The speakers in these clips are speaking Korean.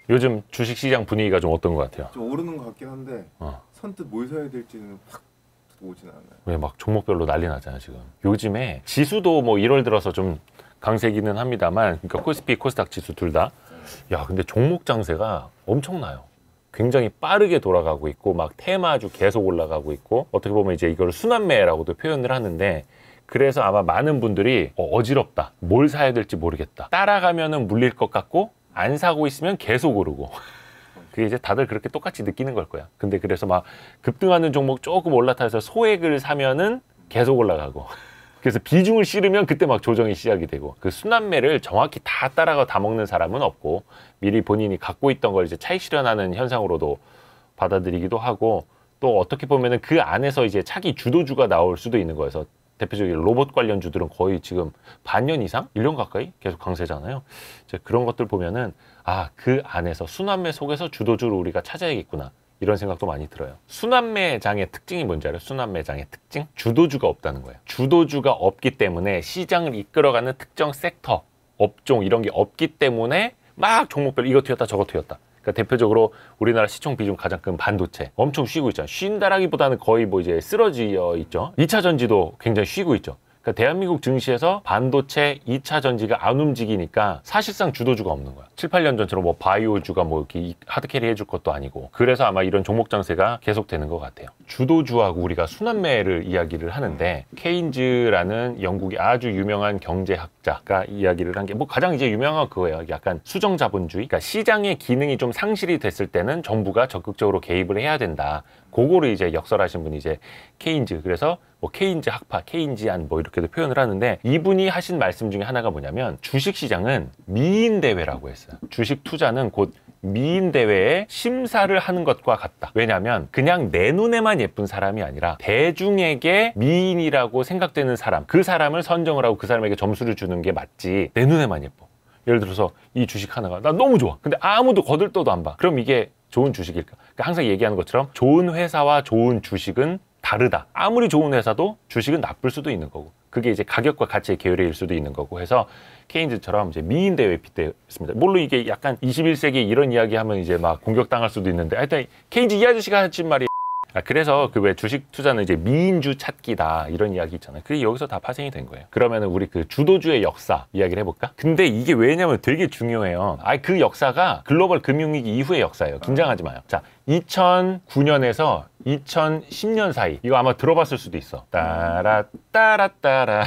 요즘 주식시장 분위기가 좀 어떤 것 같아요? 좀 오르는 것 같긴 한데 선뜻 뭘 사야 될지는 확 오진 않아요. 왜 막 종목별로 난리 나잖아요 지금. 요즘에 지수도 뭐 1월 들어서 좀 강세기는 합니다만, 그러니까 코스피, 코스닥 지수 둘 다. 야, 근데 종목 장세가 엄청나요. 굉장히 빠르게 돌아가고 있고, 막 테마주 계속 올라가고 있고, 어떻게 보면 이제 이걸 순환매라고도 표현을 하는데, 그래서 아마 많은 분들이 어지럽다, 뭘 사야 될지 모르겠다, 따라가면은 물릴 것 같고 안 사고 있으면 계속 오르고 그게 이제 다들 그렇게 똑같이 느끼는 걸 거야. 근데 그래서 막 급등하는 종목 조금 올라타서 소액을 사면은 계속 올라가고 그래서 비중을 실으면 그때 막 조정이 시작이 되고, 그 순환매를 정확히 다 따라가 다 먹는 사람은 없고, 미리 본인이 갖고 있던 걸 이제 차익 실현하는 현상으로도 받아들이기도 하고, 또 어떻게 보면은 그 안에서 이제 차기 주도주가 나올 수도 있는 거여서, 대표적인 로봇 관련주들은 거의 지금 반년 이상? 1년 가까이 계속 강세잖아요. 이제 그런 것들 보면은, 아, 그 안에서 순환매 속에서 주도주를 우리가 찾아야겠구나, 이런 생각도 많이 들어요. 순환매장의 특징이 뭔지 알아요? 순환매장의 특징? 주도주가 없다는 거예요. 주도주가 없기 때문에 시장을 이끌어가는 특정 섹터, 업종 이런 게 없기 때문에 막 종목별 이거 튀었다 저거 튀었다. 그러니까 대표적으로 우리나라 시총 비중 가장 큰 반도체 엄청 쉬고 있잖아요. 쉰다라기보다는 거의 뭐 이제 쓰러져 있죠. 2차 전지도 굉장히 쉬고 있죠. 그러니까 대한민국 증시에서 반도체 2차 전지가 안 움직이니까 사실상 주도주가 없는 거야. 7, 8년 전처럼 뭐 바이오주가 뭐 이렇게 하드캐리 해줄 것도 아니고, 그래서 아마 이런 종목 장세가 계속되는 것 같아요. 주도주하고 우리가 순환매를 이야기를 하는데, 케인즈라는 영국의 아주 유명한 경제학자가 이야기를 한 게 뭐 가장 이제 유명한 그거예요. 약간 수정자본주의. 그러니까 시장의 기능이 좀 상실이 됐을 때는 정부가 적극적으로 개입을 해야 된다. 그거를 이제 역설하신 분이 이제 케인즈. 그래서 뭐 케인즈 학파, 케인지안 뭐 이렇게도 표현을 하는데, 이분이 하신 말씀 중에 하나가 뭐냐면, 주식시장은 미인대회라고 했어요. 주식 투자는 곧 미인대회에 심사를 하는 것과 같다. 왜냐하면 그냥 내 눈에만 예쁜 사람이 아니라 대중에게 미인이라고 생각되는 사람, 그 사람을 선정을 하고 그 사람에게 점수를 주는 게 맞지, 내 눈에만 예뻐. 예를 들어서 이 주식 하나가 나 너무 좋아, 근데 아무도 거들떠도 안 봐. 그럼 이게 좋은 주식일까? 그러니까 항상 얘기하는 것처럼 좋은 회사와 좋은 주식은 다르다. 아무리 좋은 회사도 주식은 나쁠 수도 있는 거고, 그게 이제 가격과 가치의 계율일 수도 있는 거고 해서, 케인즈처럼 이제 미인대회에 빗대었습니다. 물론 이게 약간 21세기 이런 이야기 하면 이제 막 공격당할 수도 있는데, 하여튼 케인즈 이 아저씨가 하신 말이, 그래서 그 왜 주식 투자는 이제 미인주 찾기다, 이런 이야기 있잖아요. 그게 여기서 다 파생이 된 거예요. 그러면은 우리 그 주도주의 역사 이야기를 해볼까? 근데 이게 왜냐면 되게 중요해요. 그 역사가 글로벌 금융위기 이후의 역사예요. 긴장하지 마요. 자, 2009년에서 2010년 사이, 이거 아마 들어봤을 수도 있어. 따라따라따라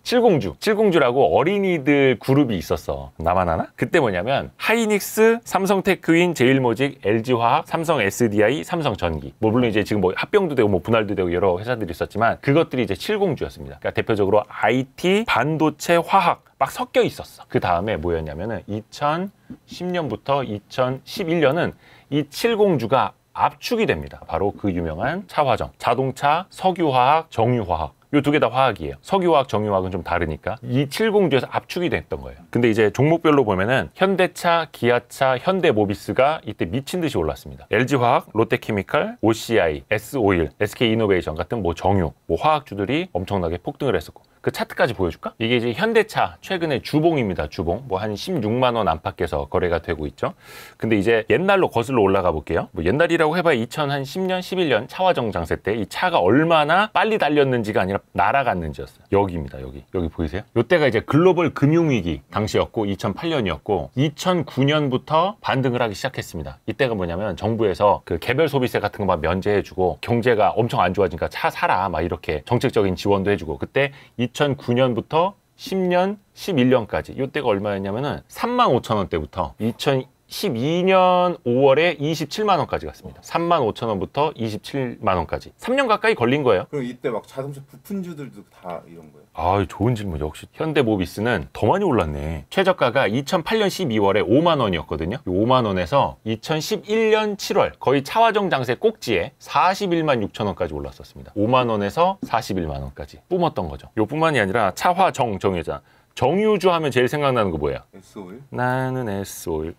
7공주라고 어린이들 그룹이 있었어. 나만 아나? 그때 뭐냐면 하이닉스, 삼성테크윈, 제일모직, LG화학, 삼성 SDI, 삼성전기, 뭐 물론 이제 지금 뭐 합병도 되고 뭐 분할도 되고 여러 회사들이 있었지만, 그것들이 이제 7공주였습니다. 그러니까 대표적으로 IT, 반도체, 화학 막 섞여 있었어. 그 다음에 뭐였냐면은 2010년부터 2011년은 이 7공주가 압축이 됩니다. 바로 그 유명한 차화정, 자동차, 석유화학, 정유화학, 요 두 개 다 화학이에요. 석유화학, 정유화학은 좀 다르니까 이 7공주에서 압축이 됐던 거예요. 근데 이제 종목별로 보면은 현대차, 기아차, 현대모비스가 이때 미친 듯이 올랐습니다. LG화학, 롯데케미칼, OCI, S오일, SK이노베이션 같은 뭐 정유, 뭐 화학주들이 엄청나게 폭등을 했었고, 그 차트까지 보여줄까? 이게 이제 현대차 최근에 주봉입니다. 주봉 뭐 한 16만 원 안팎에서 거래가 되고 있죠. 근데 이제 옛날로 거슬러 올라가 볼게요. 뭐 옛날이라고 해봐야 2010년, 11년 차화정 장세 때 이 차가 얼마나 빨리 달렸는지가 아니라 날아갔는지였어요. 여기입니다. 여기 보이세요? 이때가 이제 글로벌 금융위기 당시였고 2008년이었고 2009년부터 반등을 하기 시작했습니다. 이때가 뭐냐면 정부에서 그 개별 소비세 같은 거 막 면제해주고, 경제가 엄청 안 좋아지니까 차 사라 막 이렇게 정책적인 지원도 해주고, 그때 2009년부터 10년, 11년까지 이때가 얼마였냐면은 35,000원대부터 2012년 5월에 27만 원까지 갔습니다. 35,000원부터 27만 원까지 3년 가까이 걸린 거예요. 그럼 이때 막 자동차 부품주들도 다 이런 거예요? 좋은 질문. 역시 현대모비스는 더 많이 올랐네. 최저가가 2008년 12월에 5만 원이었거든요. 5만 원에서 2011년 7월 거의 차화정 장세 꼭지에 41만 6천 원까지 올랐었습니다. 5만 원에서 41만 원까지 뿜었던 거죠. 요뿐만이 아니라 차화정, 정유자, 정유주 하면 제일 생각나는 거 뭐예요? S오일? 나는 S오일.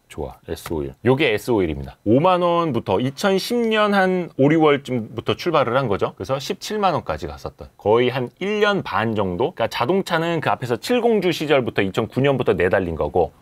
좋아, S오일. 요게 S오일입니다. 5만 원부터 2010년 한 5, 6월쯤부터 출발을 한 거죠. 그래서 17만 원까지 갔었던, 거의 한 1년 반 정도. 그러니까 자동차는 그 앞에서 7공주 시절부터 2009년부터 내달린 거고,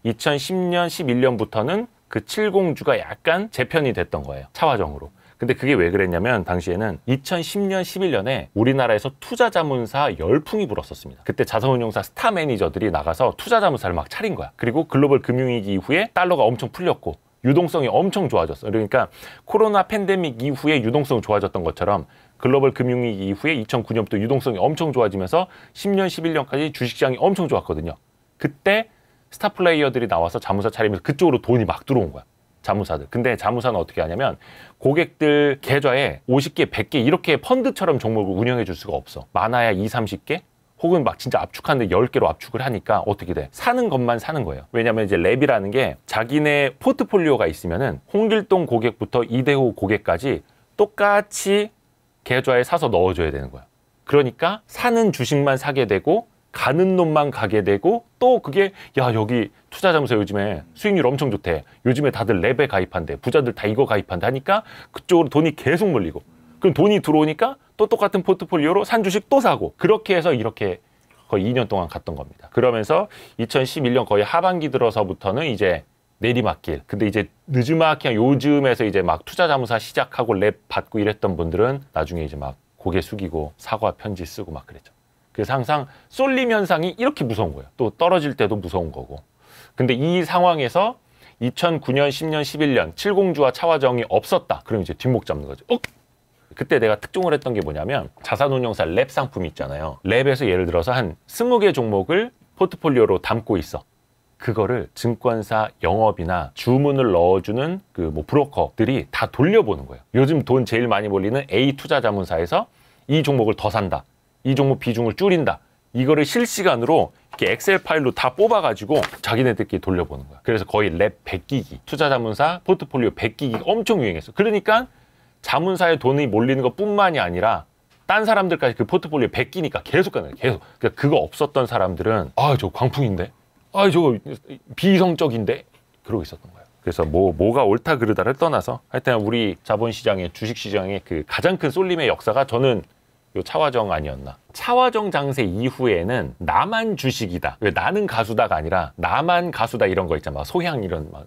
2010년, 11년부터는 그 70주가 약간 재편이 됐던 거예요. 차화정으로. 근데 그게 왜 그랬냐면 당시에는 2010년, 11년에 우리나라에서 투자자문사 열풍이 불었었습니다. 그때 자산운용사 스타 매니저들이 나가서 투자자문사를 막 차린 거야. 그리고 글로벌 금융위기 이후에 달러가 엄청 풀렸고 유동성이 엄청 좋아졌어. 그러니까 코로나 팬데믹 이후에 유동성이 좋아졌던 것처럼 글로벌 금융위기 이후에 2009년부터 유동성이 엄청 좋아지면서 10년, 11년까지 주식시장이 엄청 좋았거든요. 그때 스타 플레이어들이 나와서 자문사 차리면서 그쪽으로 돈이 막 들어온 거야. 자문사들. 근데 자문사는 어떻게 하냐면 고객들 계좌에 50개, 100개 이렇게 펀드처럼 종목을 운영해 줄 수가 없어. 많아야 20, 30개? 혹은 막 진짜 압축하는데 10개로 압축을 하니까 어떻게 돼? 사는 것만 사는 거예요. 왜냐면 이제 랩이라는 게 자기네 포트폴리오가 있으면은 홍길동 고객부터 이대호 고객까지 똑같이 계좌에 사서 넣어줘야 되는 거야. 그러니까 사는 주식만 사게 되고 가는 놈만 가게 되고 또 그게 야 여기 투자자문사 요즘에 수익률 엄청 좋대. 요즘에 다들 랩에 가입한대. 부자들 다 이거 가입한대 하니까 그쪽으로 돈이 계속 몰리고 그럼 돈이 들어오니까 또 똑같은 포트폴리오로 산 주식 또 사고 그렇게 해서 이렇게 거의 2년 동안 갔던 겁니다. 그러면서 2011년 거의 하반기 들어서부터는 이제 내리막길. 근데 이제 늦지막히 요즘에서 이제 막 투자자문사 시작하고 랩 받고 이랬던 분들은 나중에 이제 막 고개 숙이고 사과 편지 쓰고 막 그랬죠. 그래서 항상 쏠림 현상이 이렇게 무서운 거예요. 또 떨어질 때도 무서운 거고. 근데 이 상황에서 2009년, 10년, 11년 70주와 차화정이 없었다. 그럼 이제 뒷목 잡는 거죠. 그때 내가 특종을 했던 게 뭐냐면 자산운용사 랩 상품이 있잖아요. 랩에서 예를 들어서 한 20개 종목을 포트폴리오로 담고 있어. 그거를 증권사 영업이나 주문을 넣어주는 그 뭐 브로커들이 다 돌려보는 거예요. 요즘 돈 제일 많이 몰리는 A 투자자문사에서 이 종목을 더 산다. 이 종목 비중을 줄인다. 이거를 실시간으로 이렇게 엑셀 파일로 다 뽑아가지고 자기네들끼리 돌려보는 거야. 그래서 거의 랩 100기기, 투자자문사 포트폴리오 100기기 엄청 유행했어. 그러니까 자문사에 돈이 몰리는 것뿐만이 아니라 딴 사람들까지 그 포트폴리오 100기니까 계속 가는 거야. 계속. 그러니까 그거 없었던 사람들은 아, 저거 광풍인데? 아, 저거 비이성적인데? 그러고 있었던 거예요. 그래서 뭐가 옳다 그르다를 떠나서 하여튼 우리 자본시장의 주식시장의 그 가장 큰 쏠림의 역사가 저는 요 차화정 아니었나. 차화정 장세 이후에는 나만 주식이다. 왜 나는 가수다가 아니라 나만 가수다 이런 거 있잖아. 소향 이런 막.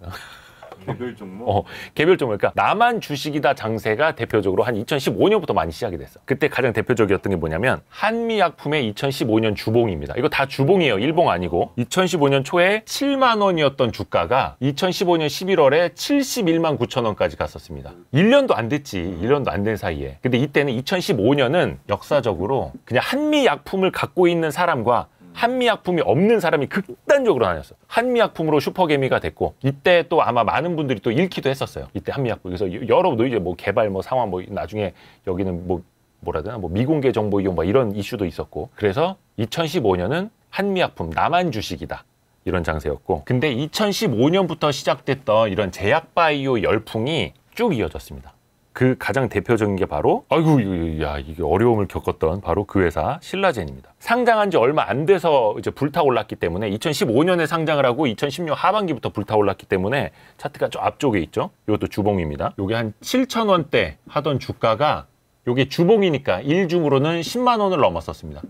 개별 종목? 개별 종목. 그러니까 나만 주식이다 장세가 대표적으로 한 2015년부터 많이 시작이 됐어. 그때 가장 대표적이었던 게 뭐냐면 한미약품의 2015년 주봉입니다. 이거 다 주봉이에요. 일봉 아니고. 2015년 초에 7만 원이었던 주가가 2015년 11월에 71만 9천 원까지 갔었습니다. 1년도 안 됐지. 1년도 안 된 사이에. 근데 이때는 2015년은 역사적으로 그냥 한미약품을 갖고 있는 사람과 한미약품이 없는 사람이 극단적으로 나뉘었어. 한미약품으로 슈퍼개미가 됐고 이때 또 아마 많은 분들이 또 잃기도 했었어요. 이때 한미약품. 그래서 여러 이제 뭐 개발 뭐 상황 뭐 나중에 여기는 뭐라 해야 되나 뭐 미공개 정보 이용 뭐 이런 이슈도 있었고 그래서 2015년은 한미약품 나만 주식이다. 이런 장세였고 근데 2015년부터 시작됐던 이런 제약바이오 열풍이 쭉 이어졌습니다. 그 가장 대표적인 게 바로 이게 어려움을 겪었던 바로 그 회사 신라젠입니다. 상장한 지 얼마 안 돼서 이제 불타올랐기 때문에 2015년에 상장을 하고 2016년 하반기부터 불타올랐기 때문에 차트가 저 앞쪽에 있죠. 이것도 주봉입니다. 요게 한 7,000원대 하던 주가가 요게 주봉이니까 일중으로는 10만 원을 넘었었습니다.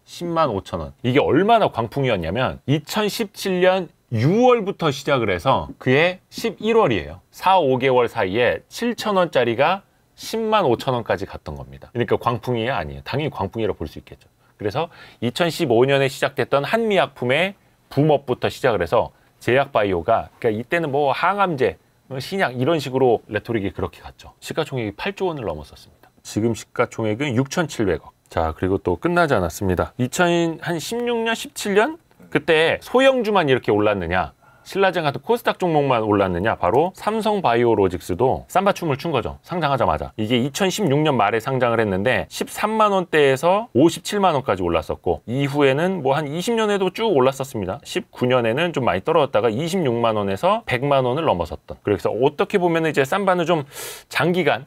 10만 5천 원. 이게 얼마나 광풍이었냐면 2017년 6월부터 시작을 해서 그해 11월이에요. 4, 5개월 사이에 7,000원짜리가 10만 5천 원까지 갔던 겁니다. 그러니까 광풍이 아니에요. 당연히 광풍이라고 볼 수 있겠죠. 그래서 2015년에 시작됐던 한미약품의 붐업부터 시작을 해서 제약바이오가 그러니까 이때는 뭐 항암제, 신약 이런 식으로 레토릭이 그렇게 갔죠. 시가총액이 8조 원을 넘었었습니다. 지금 시가총액은 6,700억. 자, 그리고 또 끝나지 않았습니다. 2016년, 17년 그때 소형주만 이렇게 올랐느냐 신라젠 같은 코스닥 종목만 올랐느냐 바로 삼성바이오로직스도 쌈바춤을 춘 거죠. 상장하자마자. 이게 2016년 말에 상장을 했는데 13만 원대에서 57만 원까지 올랐었고 이후에는 뭐 한 20년에도 쭉 올랐었습니다. 19년에는 좀 많이 떨어졌다가 26만 원에서 100만 원을 넘어섰던. 그래서 어떻게 보면 이제 쌈바는 좀 장기간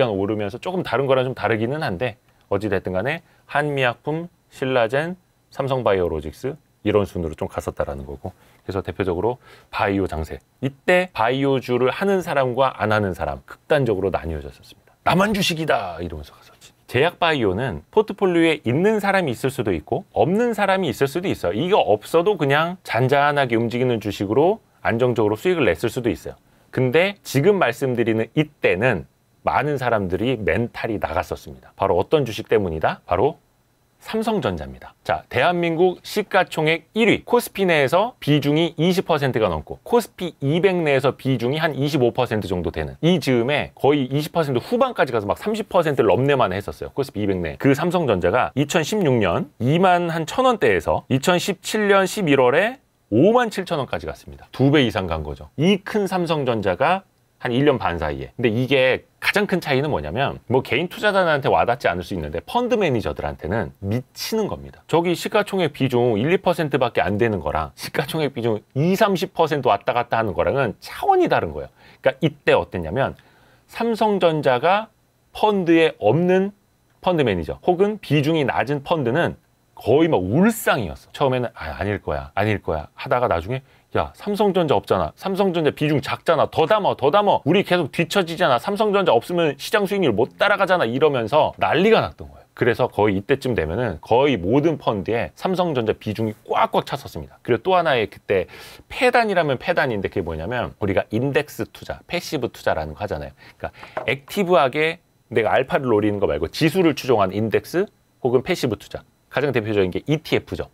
오르면서 조금 다른 거랑 좀 다르기는 한데 어찌됐든 간에 한미약품, 신라젠, 삼성바이오로직스 이런 순으로 좀 갔었다라는 거고 그래서 대표적으로 바이오 장세 이때 바이오주를 하는 사람과 안 하는 사람 극단적으로 나뉘어졌었습니다. 나만 주식이다 이러면서 갔었지. 제약바이오는 포트폴리오에 있는 사람이 있을 수도 있고 없는 사람이 있을 수도 있어요. 이거 없어도 그냥 잔잔하게 움직이는 주식으로 안정적으로 수익을 냈을 수도 있어요. 근데 지금 말씀드리는 이때는 많은 사람들이 멘탈이 나갔었습니다. 바로 어떤 주식 때문이다? 바로 삼성전자입니다. 자, 대한민국 시가총액 1위 코스피 내에서 비중이 20%가 넘고 코스피 200 내에서 비중이 한 25% 정도 되는 이 즈음에 거의 20% 후반까지 가서 막 30%를 넘네만 했었어요. 코스피 200 내. 그 삼성전자가 2016년 2만 한 1,000원대에서 2017년 11월에 5만 7천원까지 갔습니다. 2배 이상 간 거죠. 이 큰 삼성전자가 한 1년 반 사이에. 근데 이게 가장 큰 차이는 뭐냐면 뭐 개인 투자자들한테 와닿지 않을 수 있는데 펀드 매니저들한테는 미치는 겁니다. 저기 시가총액 비중 1, 2%밖에 안 되는 거랑 시가총액 비중 2, 30% 왔다 갔다 하는 거랑은 차원이 다른 거예요. 그러니까 이때 어땠냐면 삼성전자가 펀드에 없는 펀드 매니저 혹은 비중이 낮은 펀드는 거의 막 울상이었어. 처음에는 아닐 거야 하다가 나중에 야, 삼성전자 없잖아. 삼성전자 비중 작잖아. 더 담아. 우리 계속 뒤처지잖아. 삼성전자 없으면 시장 수익률 못 따라가잖아. 이러면서 난리가 났던 거예요. 그래서 거의 이때쯤 되면은 거의 모든 펀드에 삼성전자 비중이 꽉꽉 찼었습니다. 그리고 또 하나의 그때 패단이라면 패단인데 그게 뭐냐면 우리가 인덱스 투자, 패시브 투자라는 거 하잖아요. 그러니까 액티브하게 내가 알파를 노리는 거 말고 지수를 추종한 인덱스 혹은 패시브 투자. 가장 대표적인 게 ETF죠.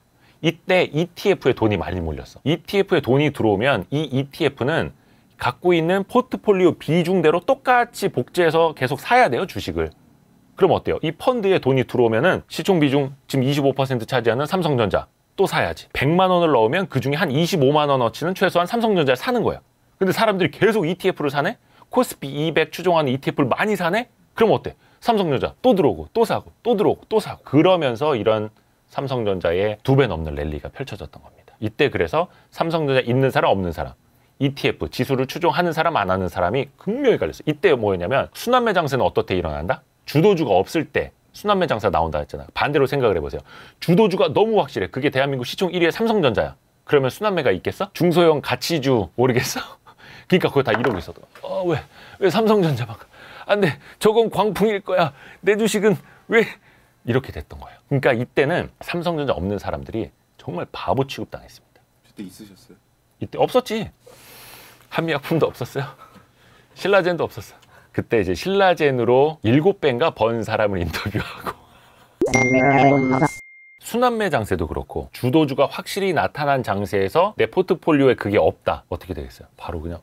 이때 ETF에 돈이 많이 몰렸어. ETF에 돈이 들어오면 이 ETF는 갖고 있는 포트폴리오 비중대로 똑같이 복제해서 계속 사야 돼요, 주식을. 그럼 어때요? 이 펀드에 돈이 들어오면은 시총 비중 지금 25% 차지하는 삼성전자 또 사야지. 100만 원을 넣으면 그중에 한 25만 원어치는 최소한 삼성전자를 사는 거예요. 근데 사람들이 계속 ETF를 사네? 코스피 200 추종하는 ETF를 많이 사네? 그럼 어때? 삼성전자 또 들어오고 또 사고 또 들어오고 또 사고. 그러면서 이런 삼성전자의 2배 넘는 랠리가 펼쳐졌던 겁니다. 이때 그래서 삼성전자 있는 사람 없는 사람, ETF, 지수를 추종하는 사람 안 하는 사람이 극명히 갈렸어요. 이때 뭐였냐면 순환매 장세는 어떻게 일어난다? 주도주가 없을 때 순환매 장사 나온다 했잖아요. 반대로 생각을 해보세요. 주도주가 너무 확실해. 그게 대한민국 시총 1위의 삼성전자야. 그러면 순환매가 있겠어? 중소형 가치주 모르겠어? 그러니까 그거 다 이러고 있어. 왜 삼성전자만? 안 돼. 저건 광풍일 거야. 내 주식은 왜... 이렇게 됐던 거예요. 그러니까 이때는 삼성전자 없는 사람들이 정말 바보 취급당했습니다. 그때 있으셨어요? 이때 없었지. 한미약품도 없었어요. 신라젠도 없었어. 그때 이제 신라젠으로 7배인가 번 사람을 인터뷰하고 순환매 장세도 그렇고 주도주가 확실히 나타난 장세에서 내 포트폴리오에 그게 없다. 어떻게 되겠어요? 바로 그냥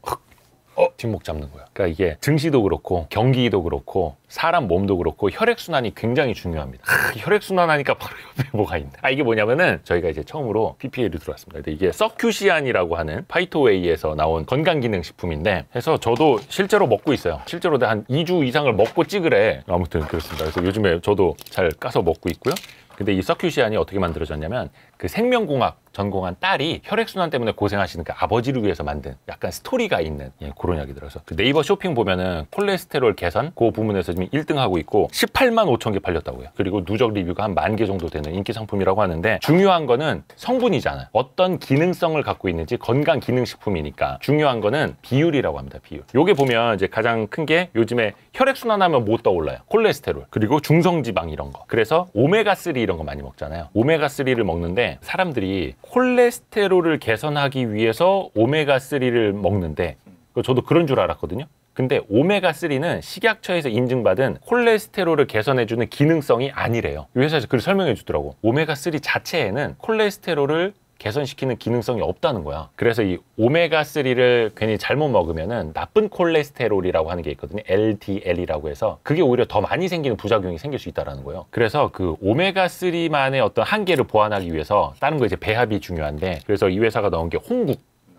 뒷목 잡는 거야. 그러니까 이게 증시도 그렇고 경기도 그렇고 사람 몸도 그렇고 혈액순환이 굉장히 중요합니다. 혈액순환 하니까 바로 옆에 뭐가 있네. 이게 뭐냐면은 저희가 이제 처음으로 PPA를 들어왔습니다. 근데 이게 서큐시안이라고 하는 파이토웨이에서 나온 건강기능식품인데 해서 저도 실제로 먹고 있어요. 실제로 한 2주 이상을 먹고 찍으래. 아무튼 그렇습니다. 그래서 요즘에 저도 잘 까서 먹고 있고요. 근데 이 서큐시안이 어떻게 만들어졌냐면 그 생명공학 전공한 딸이 혈액순환 때문에 고생하시는 그 아버지를 위해서 만든 약간 스토리가 있는 그런 약이더라고요. 그 네이버 쇼핑 보면은 콜레스테롤 개선 그 부분에서 지금 1등하고 있고 18만 5천 개 팔렸다고요. 그리고 누적 리뷰가 한 10,000개 정도 되는 인기 상품이라고 하는데 중요한 거는 성분이잖아요. 어떤 기능성을 갖고 있는지 건강 기능식품이니까 중요한 거는 비율이라고 합니다. 비율. 요게 보면 이제 가장 큰 게 요즘에 혈액순환하면 뭐 떠올라요? 콜레스테롤 그리고 중성지방 이런 거. 그래서 오메가3 이런 거 많이 먹잖아요. 오메가3를 먹는데 사람들이 콜레스테롤을 개선하기 위해서 오메가3를 먹는데 저도 그런 줄 알았거든요. 근데 오메가3는 식약처에서 인증받은 콜레스테롤을 개선해주는 기능성이 아니래요. 이 회사에서 그걸 설명해 주더라고. 오메가3 자체에는 콜레스테롤을 개선시키는 기능성이 없다는 거야. 그래서 이 오메가3를 괜히 잘못 먹으면은 나쁜 콜레스테롤이라고 하는 게 있거든요. LDL이라고 해서 그게 오히려 더 많이 생기는 부작용이 생길 수 있다는 거예요. 그래서 그 오메가3만의 어떤 한계를 보완하기 위해서 다른 거 이제 배합이 중요한데 그래서 이 회사가 넣은 게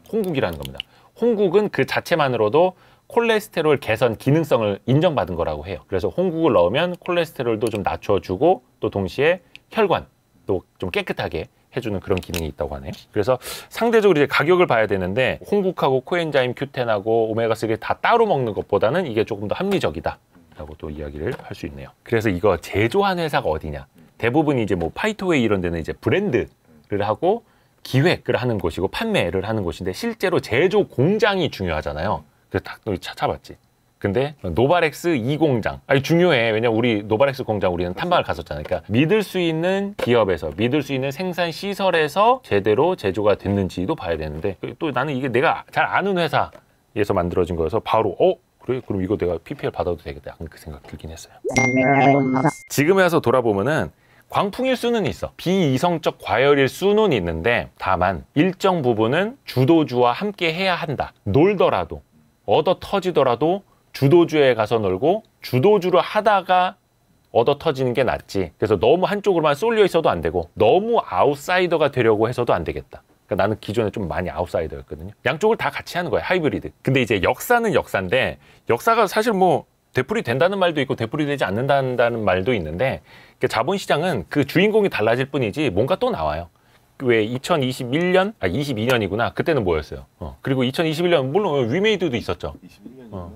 홍국이라는 겁니다. 홍국은 그 자체만으로도 콜레스테롤 개선 기능성을 인정받은 거라고 해요. 그래서 홍국을 넣으면 콜레스테롤도 좀 낮춰주고 또 동시에 혈관도 좀 깨끗하게 해주는 그런 기능이 있다고 하네요. 그래서 상대적으로 이제 가격을 봐야 되는데 홍국하고 코엔자임 Q10하고 오메가3 다 따로 먹는 것보다는 이게 조금 더 합리적이다 라고 또 이야기를 할 수 있네요. 그래서 이거 제조한 회사가 어디냐? 대부분 이제 뭐 파이토웨이 이런 데는 이제 브랜드를 하고 기획을 하는 곳이고 판매를 하는 곳인데 실제로 제조 공장이 중요하잖아요. 그래서 딱 찾아봤지. 근데 노바렉스 2공장 아니 중요해. 왜냐면 우리 노바렉스 공장 우리는 탐방을 갔었잖아요. 그러니까 믿을 수 있는 기업에서 믿을 수 있는 생산 시설에서 제대로 제조가 됐는지도 봐야 되는데 또 나는 이게 내가 잘 아는 회사에서 만들어진 거여서 바로 그래? 그럼 이거 내가 PPL 받아도 되겠다. 약간 그 생각 들긴 했어요. 지금에 와서 돌아보면은 광풍일 수는 있어. 비이성적 과열일 수는 있는데 다만 일정 부분은 주도주와 함께 해야 한다. 놀더라도 얻어 터지더라도 주도주에 가서 놀고 주도주를 하다가 얻어 터지는 게 낫지. 그래서 너무 한쪽으로만 쏠려 있어도 안 되고 너무 아웃사이더가 되려고 해서도 안 되겠다. 그러니까 나는 기존에 좀 많이 아웃사이더였거든요. 양쪽을 다 같이 하는 거야. 하이브리드. 근데 이제 역사는 역사인데 역사가 사실 뭐 되풀이 된다는 말도 있고 되풀이 되지 않는다는 말도 있는데 자본시장은 그 주인공이 달라질 뿐이지 뭔가 또 나와요. 왜 2021년? 22년이구나. 그때는 뭐였어요? 그리고 2021년 물론 위메이드도 있었죠. 21년이면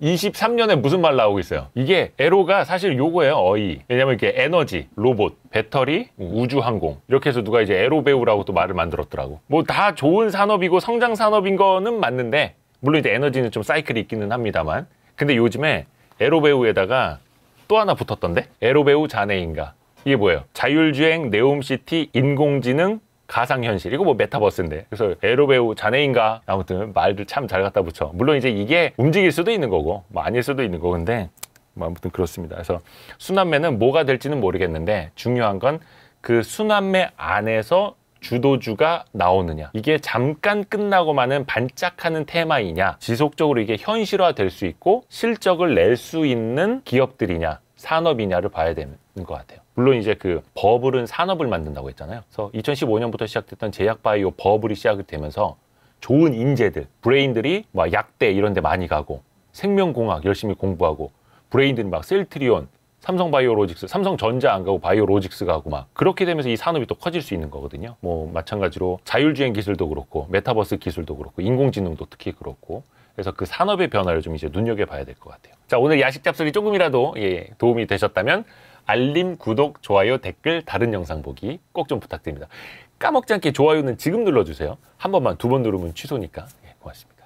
23년에 무슨 말 나오고 있어요? 이게 에로가 사실 요거예요. 어이. 왜냐면 이게 에너지, 로봇, 배터리, 우주항공 이렇게 해서 누가 이제 에로배우라고 또 말을 만들었더라고. 뭐 다 좋은 산업이고 성장 산업인 거는 맞는데 물론 이제 에너지는 좀 사이클이 있기는 합니다만 근데 요즘에 에로배우에다가 또 하나 붙었던데? 에로배우 자네인가. 이게 뭐예요? 자율주행, 네옴시티, 인공지능, 가상현실. 이거 뭐 메타버스인데. 그래서 에로배우 자네인가. 아무튼 말들 참 잘 갖다 붙여. 물론 이제 이게 움직일 수도 있는 거고 뭐 아닐 수도 있는 거근데 뭐 아무튼 그렇습니다. 그래서 순환매는 뭐가 될지는 모르겠는데 중요한 건 그 순환매 안에서 주도주가 나오느냐. 이게 잠깐 끝나고 마는 반짝하는 테마이냐. 지속적으로 이게 현실화 될 수 있고 실적을 낼 수 있는 기업들이냐. 산업이냐를 봐야 되는 것 같아요. 물론 이제 그 버블은 산업을 만든다고 했잖아요. 그래서 2015년부터 시작됐던 제약바이오 버블이 시작이 되면서 좋은 인재들, 브레인들이 막 약대 이런 데 많이 가고 생명공학 열심히 공부하고 브레인들이 막 셀트리온, 삼성바이오로직스, 삼성전자 안 가고 바이오로직스 가고 막 그렇게 되면서 이 산업이 또 커질 수 있는 거거든요. 뭐 마찬가지로 자율주행 기술도 그렇고 메타버스 기술도 그렇고 인공지능도 특히 그렇고 그래서 그 산업의 변화를 좀 이제 눈여겨봐야 될 것 같아요. 자, 오늘 야식 잡설이 조금이라도 도움이 되셨다면 알림, 구독, 좋아요, 댓글, 다른 영상 보기 꼭 좀 부탁드립니다. 까먹지 않게 좋아요는 지금 눌러주세요. 한 번만, 두 번 누르면 취소니까. 고맙습니다.